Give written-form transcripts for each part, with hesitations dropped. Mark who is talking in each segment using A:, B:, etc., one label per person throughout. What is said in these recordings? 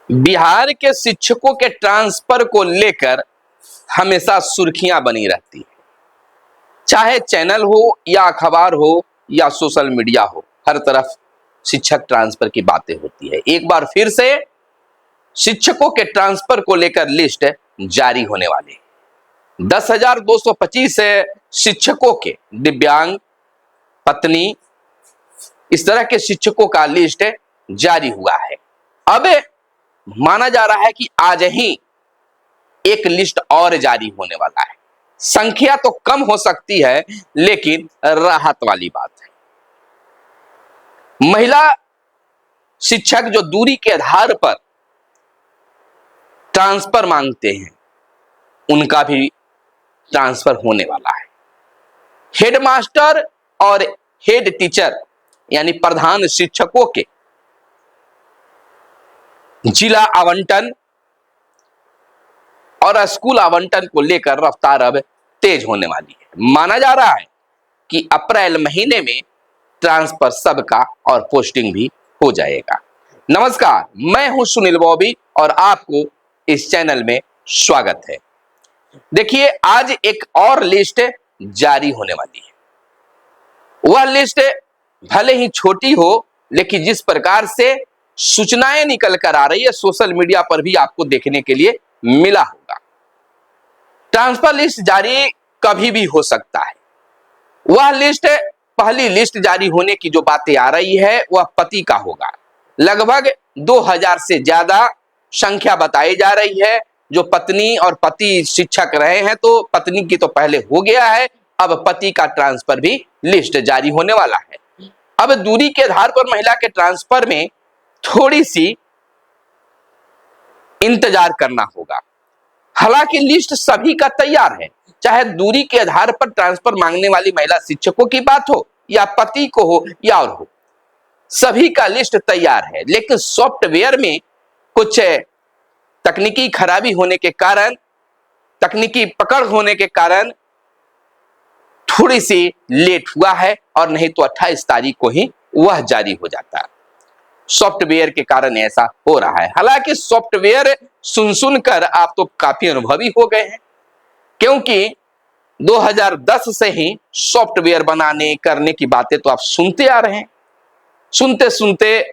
A: बिहार के शिक्षकों के ट्रांसफर को लेकर हमेशा सुर्खियां बनी रहती है, चाहे चैनल हो या अखबार हो या सोशल मीडिया हो, हर तरफ शिक्षक ट्रांसफर की बातें होती है। एक बार फिर से शिक्षकों के ट्रांसफर को लेकर लिस्ट जारी होने वाली है। 10,225 शिक्षकों के दिव्यांग, पत्नी, इस तरह के शिक्षकों का लिस्ट जारी हुआ है। अब माना जा रहा है कि आज ही एक लिस्ट और जारी होने वाला है। संख्या तो कम हो सकती है, लेकिन राहत वाली बात है। महिला शिक्षक जो दूरी के आधार पर ट्रांसफर मांगते हैं, उनका भी ट्रांसफर होने वाला है। हेडमास्टर और हेड टीचर यानी प्रधान शिक्षकों के जिला आवंटन और स्कूल आवंटन को लेकर रफ्तार अब तेज होने वाली है। माना जा रहा है कि अप्रैल महीने में ट्रांसफर सबका और पोस्टिंग भी हो जाएगा। नमस्कार, मैं हूं सुनील बॉबी और आपको इस चैनल में स्वागत है। देखिए, आज एक और लिस्ट जारी होने वाली है। वह लिस्ट भले ही छोटी हो, लेकिन जिस प्रकार से सूचनाएं निकल कर आ रही है, सोशल मीडिया पर भी आपको देखने के लिए मिला होगा। ट्रांसफर लिस्ट जारी कभी भी हो सकता है। वह लिस्ट, पहली लिस्ट जारी होने की जो बातें आ रही है, वह पति का होगा। लगभग 2000 से ज्यादा संख्या बताई जा रही है। जो पत्नी और पति शिक्षक रहे हैं, तो पत्नी की तो पहले हो गया है, अब पति का ट्रांसफर भी लिस्ट जारी होने वाला है। अब दूरी के आधार पर महिला के ट्रांसफर में थोड़ी सी इंतजार करना होगा। हालांकि लिस्ट सभी का तैयार है, चाहे दूरी के आधार पर ट्रांसफर मांगने वाली महिला शिक्षकों की बात हो या पति को हो या और हो, सभी का लिस्ट तैयार है। लेकिन सॉफ्टवेयर में कुछ तकनीकी खराबी होने के कारण, तकनीकी पकड़ होने के कारण थोड़ी सी लेट हुआ है, और नहीं तो 28 तारीख को ही वह जारी हो जाता। सॉफ्टवेयर के कारण ऐसा हो रहा है। हालांकि सॉफ्टवेयर सुन कर आप तो काफी अनुभवी हो गए हैं, क्योंकि 2010 से ही सॉफ्टवेयर बनाने करने की बातें तो आप सुनते आ रहे हैं। सुनते सुनते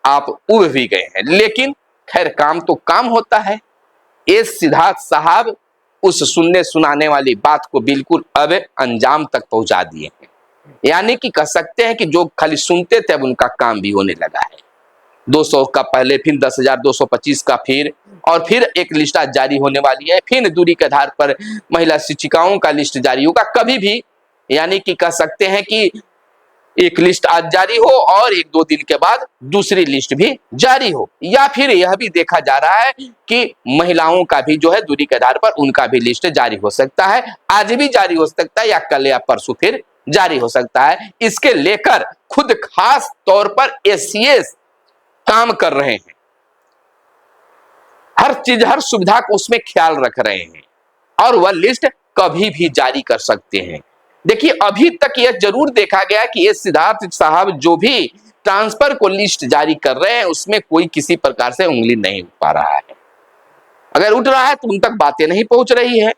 A: आप उब भी गए हैं। लेकिन खैर, काम तो काम होता है। ये सिद्धार्थ साहब उस सुनने सुनाने वाली बात को बिल्कुल अब अंजाम तक पहुंचा दिए हैं। यानी कि कह सकते हैं कि जो खाली सुनते थे, अब उनका काम भी होने लगा है। 200 का पहले, फिर 10,225 का, फिर एक लिस्ट आज जारी होने वाली है। फिर दूरी के आधार पर महिला शिक्षिकाओं का लिस्ट जारी होगा कभी भी। यानी कि कह सकते हैं कि एक लिस्ट आज जारी हो और 1-2 दिन के बाद दूसरी लिस्ट भी जारी हो, या फिर यह भी देखा जा रहा है कि महिलाओं का भी जो है दूरी के आधार पर उनका भी लिस्ट जारी हो सकता है। आज भी जारी हो सकता है, या कल या परसों फिर जारी हो सकता है। इसके लेकर खुद खास तौर पर एसीएस काम कर रहे हैं। हर चीज, हर सुविधा को उसमें ख्याल रख रहे हैं, और वह लिस्ट कभी भी जारी कर सकते हैं। देखिए, अभी तक यह जरूर देखा गया कि ये सिद्धार्थ साहब जो भी ट्रांसफर को लिस्ट जारी कर रहे हैं, उसमें कोई किसी प्रकार से उंगली नहीं उठ पा रहा है। अगर उठ रहा है तो उन तक बातें नहीं पहुंच रही है,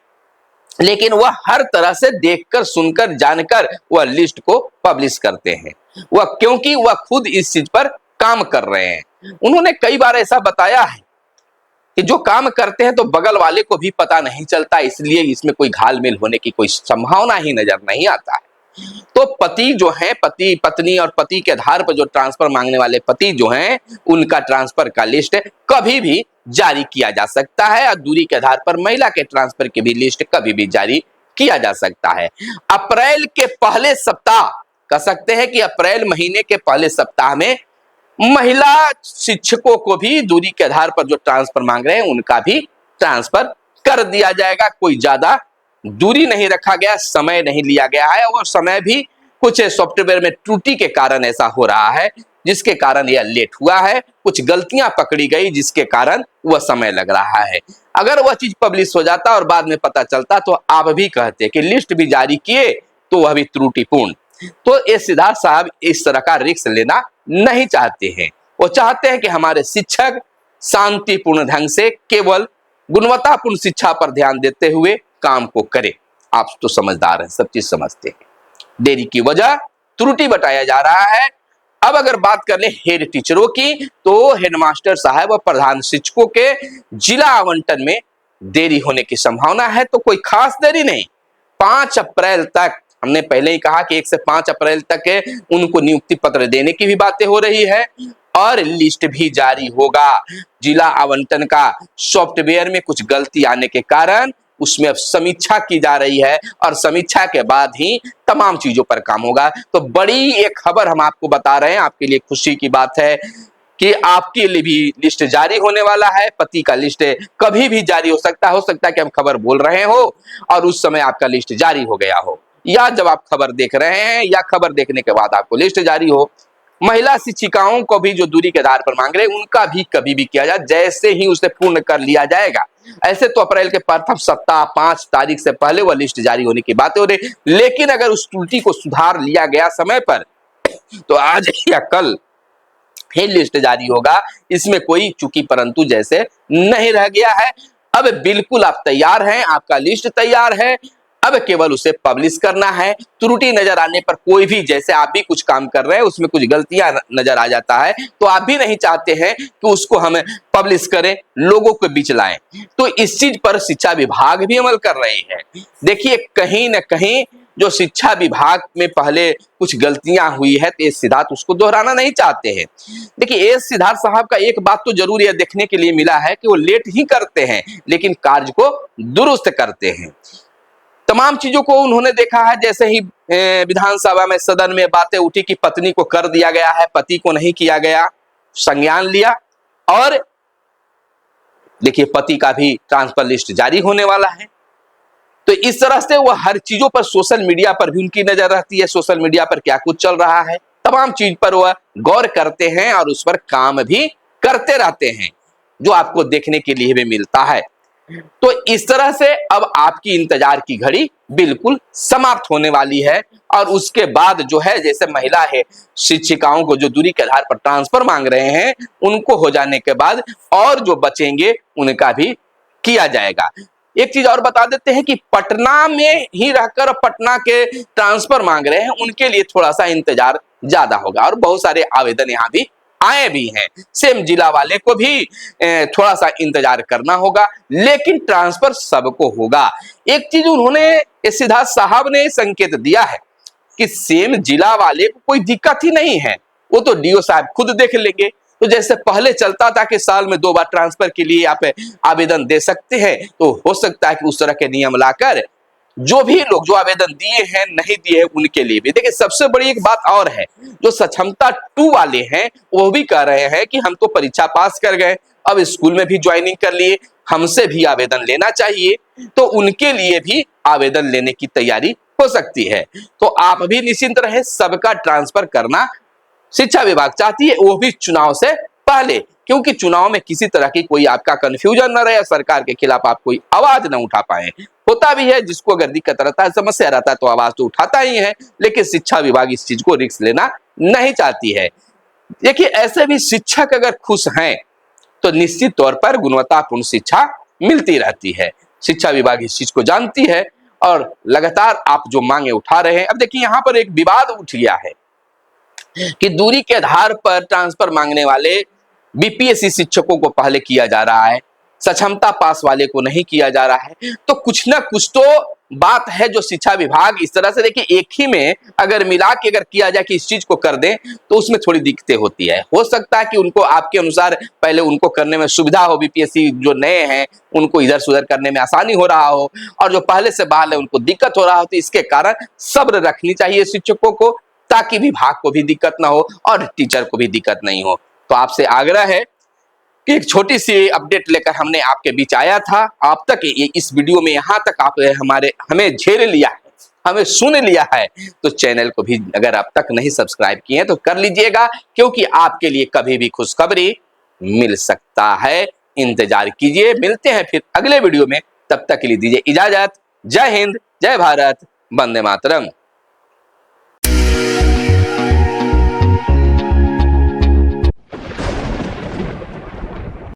A: लेकिन वह हर तरह से देखकर, सुनकर, जानकर वह लिस्ट को पब्लिश करते हैं। वह क्योंकि वह खुद इस चीज पर काम कर रहे हैं। उन्होंने कई बार ऐसा बताया है कि जो काम करते हैं तो बगल वाले को भी पता नहीं चलता, इसलिए इसमें कोई घालमेल होने की कोई संभावना ही नजर नहीं आता है। तो पति जो है, पति पत्नी और पति के आधार पर जो ट्रांसफर मांगने वाले पति जो हैं, उनका ट्रांसफर का लिस्ट कभी भी जारी किया जा सकता है, और दूरी के आधार पर महिला के ट्रांसफर की भी लिस्ट कभी भी जारी किया जा सकता है। अप्रैल के पहले सप्ताह, कह सकते हैं कि अप्रैल महीने के पहले सप्ताह में महिला शिक्षकों को भी दूरी के आधार पर जो ट्रांसफर मांग रहे हैं, उनका भी ट्रांसफर कर दिया जाएगा। कोई ज्यादा दूरी नहीं रखा गया, समय नहीं लिया गया है, और समय भी कुछ सॉफ्टवेयर में त्रुटि के कारण ऐसा हो रहा है, जिसके कारण यह लेट हुआ है। कुछ गलतियां पकड़ी गई, जिसके कारण वह समय लग रहा है। अगर वह चीज पब्लिश हो जाता और बाद में पता चलता, तो आप भी कहते कि लिस्ट भी जारी किए तो वह भी त्रुटिपूर्ण। तो ये सिद्धार्थ साहब इस तरह का रिस्क लेना नहीं चाहते हैं। वो चाहते हैं कि हमारे शिक्षक शांतिपूर्ण ढंग से केवल गुणवत्तापूर्ण शिक्षा पर ध्यान देते हुए काम को करे। आप तो समझदार हैं, सब चीज समझते हैं। देरी की वजह त्रुटि बताया जा रहा है। अब अगर बात कर ले हेड टीचरों की, तो हेडमास्टर साहब और प्रधान शिक्षकों के जिला आवंटन में देरी होने की संभावना है। तो कोई खास देरी नहीं, 5 अप्रैल तक, हमने पहले ही कहा कि 1 से 5 अप्रैल तक उनको नियुक्ति पत्र देने की भी बातें हो रही है और लिस्ट भी जारी होगा। जिला आवंटन का सॉफ्टवेयर में कुछ गलती आने के कारण उसमें अब समीक्षा की जा रही है और समीक्षा के बाद ही तमाम चीजों पर काम होगा। तो बड़ी एक खबर हम आपको बता रहे हैं, आपके लिए खुशी की बात है कि आपके लिए भी लिस्ट जारी होने वाला है। पति का लिस्ट कभी भी जारी हो सकता है कि हम खबर बोल रहे हो और उस समय आपका लिस्ट जारी हो गया हो, या जब आप खबर देख रहे हैं या खबर देखने के बाद आपको लिस्ट जारी हो। महिला शिक्षिकाओं को भी जो दूरी के आधार पर मांग रहे हैं, उनका भी कभी भी किया जाए, जैसे ही उसे पूर्ण कर लिया जाएगा। ऐसे तो अप्रैल के प्रथम सप्ताह 5 तारीख से पहले वह लिस्ट जारी होने की बातें हो रही, लेकिन अगर उस त्रुटि को सुधार लिया गया समय पर, तो आज या कल ही लिस्ट जारी होगा। इसमें कोई चूकी परंतु जैसे नहीं रह गया है। अब बिल्कुल आप तैयार हैं, आपका लिस्ट तैयार है, अब केवल उसे पब्लिश करना है। त्रुटि नजर आने पर कोई भी, जैसे आप भी कुछ काम कर रहे हैं उसमें कुछ गलतियां नजर आ जाता है, तो आप भी नहीं चाहते हैं कि उसको हम पब्लिश करें, लोगों के बीच लाएं। तो इस चीज पर शिक्षा विभाग भी अमल कर रही है। देखिए, कहीं ना कहीं जो शिक्षा विभाग में पहले कुछ गलतियां हुई है, तो एस सिद्धार्थ उसको दोहराना नहीं चाहते हैं। देखिए, एस सिद्धार्थ साहब का एक बात तो जरूर यह देखने के लिए मिला है कि वो लेट ही करते हैं लेकिन कार्य को दुरुस्त करते हैं। तमाम चीजों को उन्होंने देखा है। जैसे ही विधानसभा में, सदन में बातें उठी कि पत्नी को कर दिया गया है, पति को नहीं किया गया, संज्ञान लिया और देखिए पति का भी ट्रांसफर लिस्ट जारी होने वाला है। तो इस तरह से वह हर चीजों पर, सोशल मीडिया पर भी उनकी नजर रहती है, सोशल मीडिया पर क्या कुछ चल रहा है, तमाम चीज पर वह गौर करते हैं और उस पर काम भी करते रहते हैं, जो आपको देखने के लिए भी मिलता है। तो इस तरह से अब आपकी इंतजार की घड़ी बिल्कुल समाप्त होने वाली है और उसके बाद जो है, जैसे महिला है शिक्षिकाओं को जो दूरी के आधार पर ट्रांसफर मांग रहे हैं, उनको हो जाने के बाद और जो बचेंगे उनका भी किया जाएगा। एक चीज और बता देते हैं कि पटना में ही रहकर पटना के ट्रांसफर मांग रहे हैं, उनके लिए थोड़ा सा इंतजार ज्यादा होगा और बहुत सारे आवेदन यहाँ भी आए भी हैं। सेम जिला वाले को भी थोड़ा सा इंतजार करना होगा, लेकिन ट्रांसफर सबको होगा। एक चीज उन्होंने, सिद्धार्थ साहब ने संकेत दिया है कि सेम जिला वाले को कोई दिक्कत ही नहीं है, वो तो डीओ साहब खुद देख लेंगे। तो जैसे पहले चलता था कि साल में 2 बार ट्रांसफर के लिए आप आवेदन दे सकते हैं, तो हो सकता है कि उस तरह के नियम लाकर जो भी लोग जो आवेदन दिए हैं, नहीं दिए हैं, उनके लिए भी। देखिए, सबसे बड़ी एक बात और है, जो सक्षमता 2 वाले हैं वो भी कह रहे हैं कि हम तो परीक्षा पास कर गए, अब स्कूल में भी ज्वाइनिंग कर लिए, हमसे भी आवेदन लेना चाहिए। तो उनके लिए भी आवेदन लेने की तैयारी हो सकती है। तो आप भी निश्चिंत रहे, सबका ट्रांसफर करना शिक्षा विभाग चाहती है, वो भी चुनाव से पहले, क्योंकि चुनाव में किसी तरह की कोई आपका कंफ्यूजन न रहे, सरकार के खिलाफ आप कोई आवाज न उठा पाए। होता भी है, जिसको अगर दिक्कत रहता है, समस्या रहता है, तो आवाज तो उठाता ही है, लेकिन शिक्षा विभाग इस चीज को रिस्क लेना नहीं चाहती है। देखिए, ऐसे भी शिक्षक अगर खुश हैं तो निश्चित तौर पर गुणवत्तापूर्ण शिक्षा मिलती रहती है। शिक्षा विभाग इस चीज को जानती है और लगातार आप जो मांगे उठा रहे हैं। अब देखिए, यहाँ पर एक विवाद उठ गया है कि दूरी के आधार पर ट्रांसफर मांगने वाले बीपीएससी शिक्षकों को पहले किया जा रहा है, सक्षमता पास वाले को नहीं किया जा रहा है। तो कुछ ना कुछ तो बात है जो शिक्षा विभाग इस तरह से, देखिए एक ही में अगर मिला के अगर किया जाए कि इस चीज को कर दें, तो उसमें थोड़ी दिक्कतें होती है। हो सकता है कि उनको आपके अनुसार पहले उनको करने में सुविधा हो, बीपीएससी जो नए हैं उनको इधर से उधर करने में आसानी हो रहा हो, और जो पहले से बाहर है उनको दिक्कत हो रहा हो। तो इसके कारण सब्र रखनी चाहिए शिक्षकों को, ताकि विभाग को भी दिक्कत ना हो और टीचर को भी दिक्कत नहीं हो। तो आपसे आग्रह है कि एक छोटी सी अपडेट लेकर हमने आपके बीच आया था। आप तक इस वीडियो में यहाँ तक आप हमें झेल लिया है, हमें सुन लिया है, तो चैनल को भी अगर अब तक नहीं सब्सक्राइब किए हैं तो कर लीजिएगा, क्योंकि आपके लिए कभी भी खुशखबरी मिल सकता है। इंतजार कीजिए, मिलते हैं फिर अगले वीडियो में, तब तक के लिए दीजिए इजाजत। जय हिंद, जय भारत, वंदे मातरम।